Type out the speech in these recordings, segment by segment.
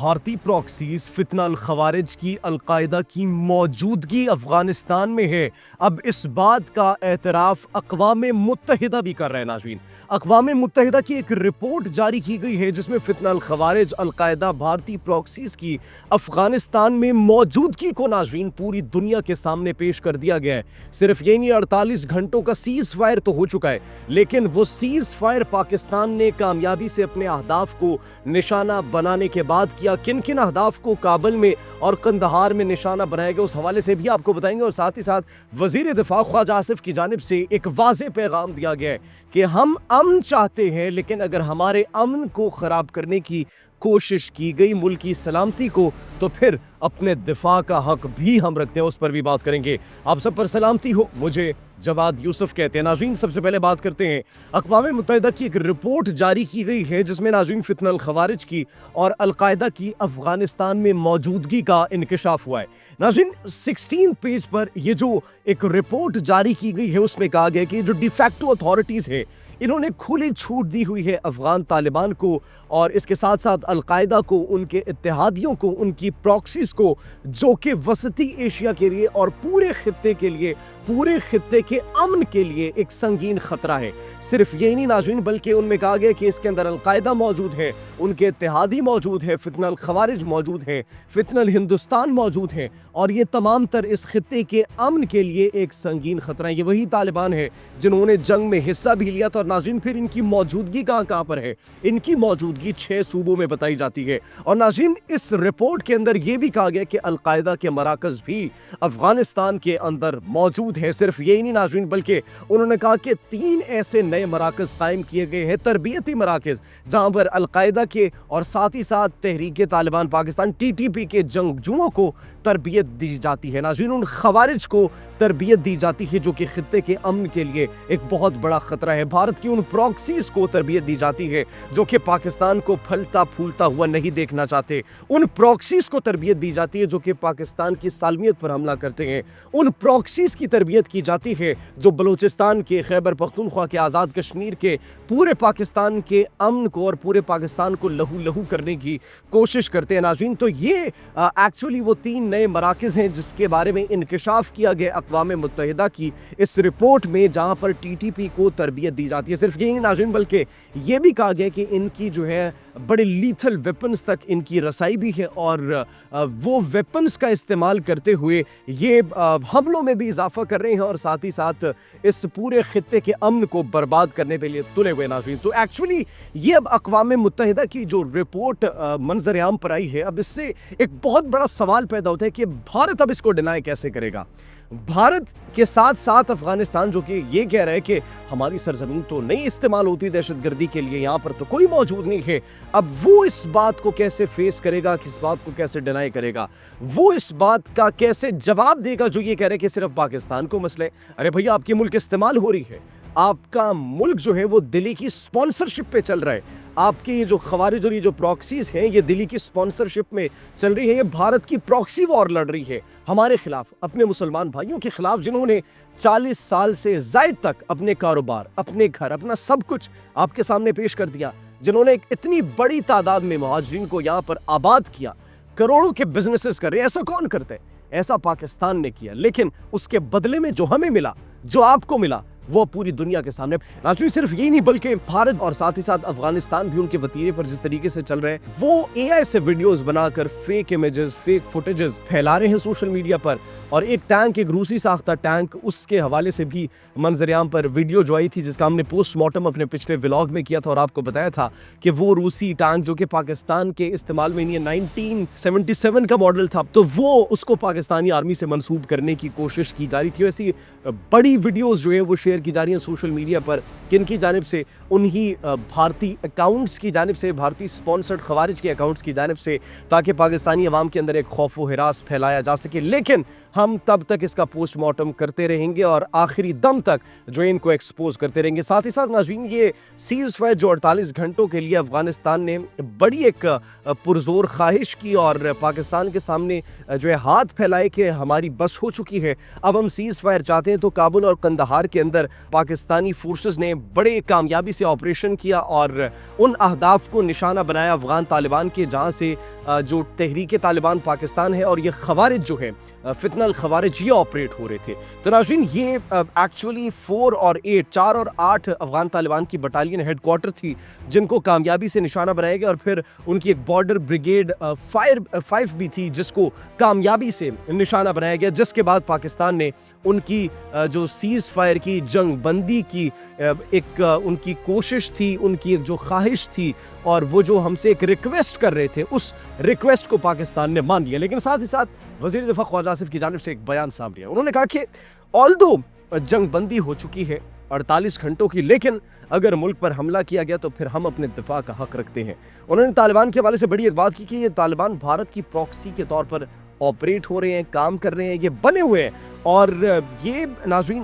بھارتی پراکسیز فتنہ الخوارج کی القاعدہ کی موجودگی افغانستان میں ہے۔ اب اس بات کا اعتراف اقوام متحدہ بھی کر رہے ہیں ناظرین۔ اقوام متحدہ کی ایک رپورٹ جاری کی گئی ہے جس میں فتنہ الخوارج القاعدہ بھارتی پراکسیز کی افغانستان میں موجودگی کو ناظرین پوری دنیا کے سامنے پیش کر دیا گیا ہے۔ صرف یہ نہیں 48 گھنٹوں کا سیز فائر تو ہو چکا ہے، لیکن وہ سیز فائر پاکستان نے کامیابی سے اپنے اہداف کو نشانہ بنانے کے بعد کیا۔ کن کن اہداف کو کابل میں اور قندھار میں نشانہ بنایا گیا اس حوالے سے بھی آپ کو بتائیں گے، اور ساتھ ہی ساتھ وزیر دفاع خواجہ آصف کی جانب سے ایک واضح پیغام دیا گیا ہے کہ ہم امن چاہتے ہیں، لیکن اگر ہمارے امن کو خراب کرنے کی کوشش کی گئی، ملک کی سلامتی کو، تو پھر اپنے دفاع کا حق بھی ہم رکھتے ہیں، اس پر بھی بات کریں گے۔ آپ سب پر سلامتی ہو، مجھے جواد یوسف کہتے ہیں۔ ناظرین سب سے پہلے بات کرتے ہیں اقوام متحدہ کی ایک رپورٹ جاری کی گئی ہے جس میں ناظرین فتنہ الخوارج کی اور القاعدہ کی افغانستان میں موجودگی کا انکشاف ہوا ہے۔ ناظرین 16 پیج پر یہ جو ایک رپورٹ جاری کی گئی ہے اس میں کہا گیا کہ جو ڈی فیکٹو اتھارٹیز ہے انہوں نے کھلی چھوٹ دی ہوئی ہے افغان طالبان کو، اور اس کے ساتھ ساتھ القاعدہ کو، ان کے اتحادیوں کو، ان کی پراکسیز کو، جو کہ وسطی ایشیا کے لیے اور پورے خطے کے لیے، پورے خطے کے امن کے لیے ایک سنگین خطرہ ہے۔ صرف یہی نہیں ناظرین، بلکہ ان میں کہا گیا کہ اس کے اندر القاعدہ موجود ہے، ان کے اتحادی موجود ہے، فتنہ الخوارج موجود ہے، فتنہ الہندوستان موجود ہے، اور یہ تمام تر اس خطے کے امن کے لیے ایک سنگین خطرہ ہے۔ یہ وہی طالبان ہے جنہوں نے جنگ میں حصہ بھی لیا تھا، اور ناظرین پھر ان کی موجودگی کہاں پر ہے؟ ان کی موجودگی 6 صوبوں میں بتائی جاتی ہے، اور ناظرین اس رپورٹ کے اندر یہ بھی کہا گیا کہ القاعدہ کے مراکز بھی افغانستان کے اندر موجود ہے۔ صرف یہی نہیں ناظرین، بلکہ انہوں نے کہا کہ 3 ایسے نئے مراکز قائم کیے گئے ہیں، تربیتی مراکز، جہاں پر القاعدہ کے اور ساتھ ہی ساتھ تحریک طالبان پاکستان TTP کے جنگجوؤں کو تربیت دی جاتی ہے۔ ناظرین ان خوارج کو تربیت دی جاتی ہے جو کہ خطے کے امن کے لیے ایک بہت بڑا خطرہ ہے۔ بھارت کی ان پراکسیز کو تربیت دی جاتی ہے جو کہ پاکستان کو پھلتا پھولتا ہوا نہیں دیکھنا چاہتے۔ ان پراکسیز کو تربیت دی جاتی ہے جو کہ پاکستان کی سالمیت پر حملہ کرتے ہیں۔ ان پراکسیز کی تربیت کی جاتی ہے جو بلوچستان کے، خیبر پختونخوا کے، آزاد کشمیر کے، پورے پاکستان کے امن کو اور پورے پاکستان کو لہو لہو کرنے کی کوشش کرتے ہیں۔ ناظرین تو یہ ایکچولی وہ 3 نئے مراکز ہیں جس کے بارے میں انکشاف کیا گیا اقوام متحدہ کی اس رپورٹ میں، جہاں پر TTP کو تربیت دی جاتی ہے۔ صرف یہی نہیں ناظرین، بلکہ یہ بھی کہا گیا کہ ان کی جو ہے بڑے لیتھل ویپنز تک ان کی رسائی بھی ہے، اور وہ ویپنز کا استعمال کرتے ہوئے یہ حملوں میں بھی اضافہ کر رہے ہیں، اور ساتھ ہی ساتھ اس پورے خطے کے امن کو برباد کرنے کے لیے تلے ہوئے ناظرین۔ تو ایکچولی یہ اب اقوام متحدہ کی جو رپورٹ منظر عام پر آئی ہے، اب اس سے ایک بہت بڑا سوال پیدا ہوتا ہے کہ بھارت اب اس کو ڈینائی کیسے کرے گا؟ بھارت کے ساتھ ساتھ افغانستان جو کہ یہ کہہ رہا ہے کہ ہماری سرزمین تو نہیں استعمال ہوتی دہشت گردی کے لیے، یہاں پر تو کوئی موجود نہیں ہے، اب وہ اس بات کو کیسے فیس کرے گا، کس بات کو کیسے ڈینائی کرے گا، وہ اس بات کا کیسے جواب دے گا جو یہ کہہ رہے ہیں کہ صرف پاکستان کو مسئلہ ہے؟ ارے بھئی آپ کی ملک استعمال ہو رہی ہے، آپ کا ملک جو ہے وہ دلی کی سپانسرشپ پہ چل رہا ہے، آپ کی یہ جو خوارج اور یہ جو پراکسیز ہیں یہ دلی کی سپانسرشپ میں چل رہی ہے، یہ بھارت کی پراکسی وار لڑ رہی ہے ہمارے خلاف، اپنے مسلمان بھائیوں کے خلاف، جنہوں نے 40 سال سے زائد تک اپنے کاروبار، اپنے گھر، اپنا سب کچھ آپ کے سامنے پیش کر دیا، جنہوں نے ایک اتنی بڑی تعداد میں مہاجرین کو یہاں پر آباد کیا، کروڑوں کے بزنسز کر رہے ہیں۔ ایسا کون کرتے ہیں؟ ایسا پاکستان نے کیا، لیکن اس کے بدلے میں جو ہمیں ملا، جو آپ کو ملا، وہ پوری دنیا کے سامنے۔ ناظرین صرف یہی نہیں، بلکہ بھارت اور ساتھ ہی ساتھ افغانستان بھی ان کے وتیرے پر جس طریقے سے چل رہے ہیں، وہ AI سے ویڈیوز بنا کر فیک امیجز، فیک فوٹیجز پھیلا رہے ہیں سوشل میڈیا پر، اور ایک ٹینک، ایک روسی ساختہ ٹینک، اس کے حوالے سے بھی منظر عام پر ویڈیو جو آئی تھی جس کا ہم نے پوسٹ مارٹم اپنے پچھلے ولاگ میں کیا تھا، اور آپ کو بتایا تھا کہ وہ روسی ٹینک جو کہ پاکستان کے استعمال میں نہیں، 1977 کا ماڈل تھا، تو وہ اس کو پاکستانی آرمی سے منسوب کرنے کی کوشش کی جا رہی تھی۔ ایسی بڑی ویڈیوز جو ہے وہ شیئر کی جا رہی ہیں سوشل میڈیا پر، کن کی جانب سے؟ انہی بھارتی اکاؤنٹس کی جانب سے، بھارتی سپانسرڈ خوارج کے اکاؤنٹس کی جانب سے، تاکہ پاکستانی عوام کے اندر ایک خوف و ہراس پھیلایا جا سکے۔ لیکن ہم تب تک اس کا پوسٹ مارٹم کرتے رہیں گے اور آخری دم تک جو ان کو ایکسپوز کرتے رہیں گے۔ ساتھ ہی ساتھ ناظرین یہ سیز فائر جو 48 گھنٹوں کے لیے افغانستان نے بڑی ایک پرزور خواہش کی اور پاکستان کے سامنے جو ہے ہاتھ پھیلائے کہ ہماری بس ہو چکی ہے، اب ہم سیز فائر چاہتے ہیں، تو کابل اور قندھار کے اندر پاکستانی فورسز نے بڑے کامیابی سے آپریشن کیا اور ان اہداف کو نشانہ بنایا افغان طالبان کے، جہاں سے جو تحریک طالبان پاکستان ہے اور یہ خوارج جو ہے فتنہ الخوارج یہ آپریٹ ہو رہے تھے۔ تو ناظرین یہ ایکچولی 4 اور 8 افغان طالبان کی بٹالین ہیڈ کوارٹر تھی جن کو کامیابی سے نشانہ بنایا گیا، اور پھر ان کی ایک بارڈر بریگیڈ 5 بھی تھی جس کو کامیابی سے نشانہ بنایا گیا، جس کے بعد پاکستان نے ان کی جو سیز فائر کی جنگ بندی کی ایک ان کی کوشش تھی، ان کی ایک جو خواہش تھی اور وہ جو ہم سے ایک ریکویسٹ کر رہے تھے، اس ریکویسٹ کو پاکستان نے مان لیا۔ لیکن ساتھ ہی ساتھ وزیر دفاع خواجہ آصف کی جانب سے ایک بیان سامنے آیا، انہوں نے کہا کہ آلدو جنگ بندی ہو چکی ہے 48 گھنٹوں کی، لیکن اگر ملک پر حملہ کیا گیا تو پھر ہم اپنے دفاع کا حق رکھتے ہیں۔ انہوں نے طالبان کے حوالے سے بڑی ایک بات کی کہ یہ طالبان بھارت کی پراکسی کے طور پر آپریٹ ہو رہے ہیں، کام کر رہے ہیں، یہ بنے ہوئے ہیں، اور یہ ناظرین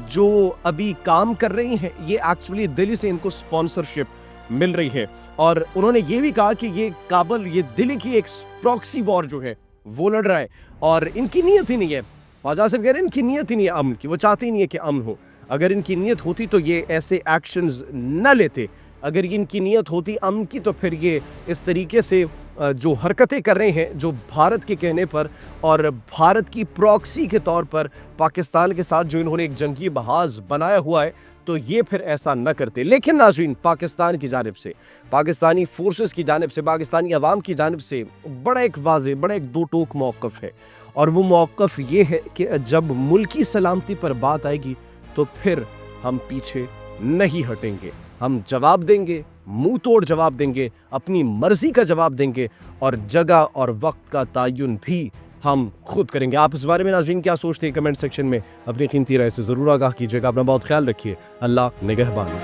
جو ابھی کام کر رہی ہیں یہ ایکچولی دلی سے ان کو سپانسرشپ مل رہی ہے، اور انہوں نے یہ بھی کہا کہ یہ کابل، یہ دلی کی ایک پراکسی وار جو ہے وہ لڑ رہا ہے اور ان کی نیت ہی نہیں ہے۔ خواجہ صاحب کہہ رہے ہیں ان کی نیت ہی نہیں ہے امن کی، وہ چاہتے ہی نہیں ہے کہ امن ہو۔ اگر ان کی نیت ہوتی تو یہ ایسے ایکشنز نہ لیتے، اگر ان کی نیت ہوتی امن کی تو پھر یہ اس طریقے سے جو حرکتیں کر رہے ہیں جو بھارت کے کہنے پر اور بھارت کی پراکسی کے طور پر پاکستان کے ساتھ جو انہوں نے ایک جنگی محاذ بنایا ہوا ہے، تو یہ پھر ایسا نہ کرتے۔ لیکن ناظرین پاکستان کی جانب سے، پاکستانی فورسز کی جانب سے، پاکستانی عوام کی جانب سے بڑا ایک واضح، بڑا ایک دو ٹوک موقف ہے، اور وہ موقف یہ ہے کہ جب ملکی سلامتی پر بات آئے گی تو پھر ہم پیچھے نہیں ہٹیں گے، ہم جواب دیں گے، منہ توڑ جواب دیں گے، اپنی مرضی کا جواب دیں گے، اور جگہ اور وقت کا تعین بھی ہم خود کریں گے۔ آپ اس بارے میں ناظرین کیا سوچتے ہیں؟ کمنٹ سیکشن میں اپنی قیمتی رائے سے ضرور آگاہ کیجیے گا۔ اپنا بہت خیال رکھیے۔ اللہ نگہبان۔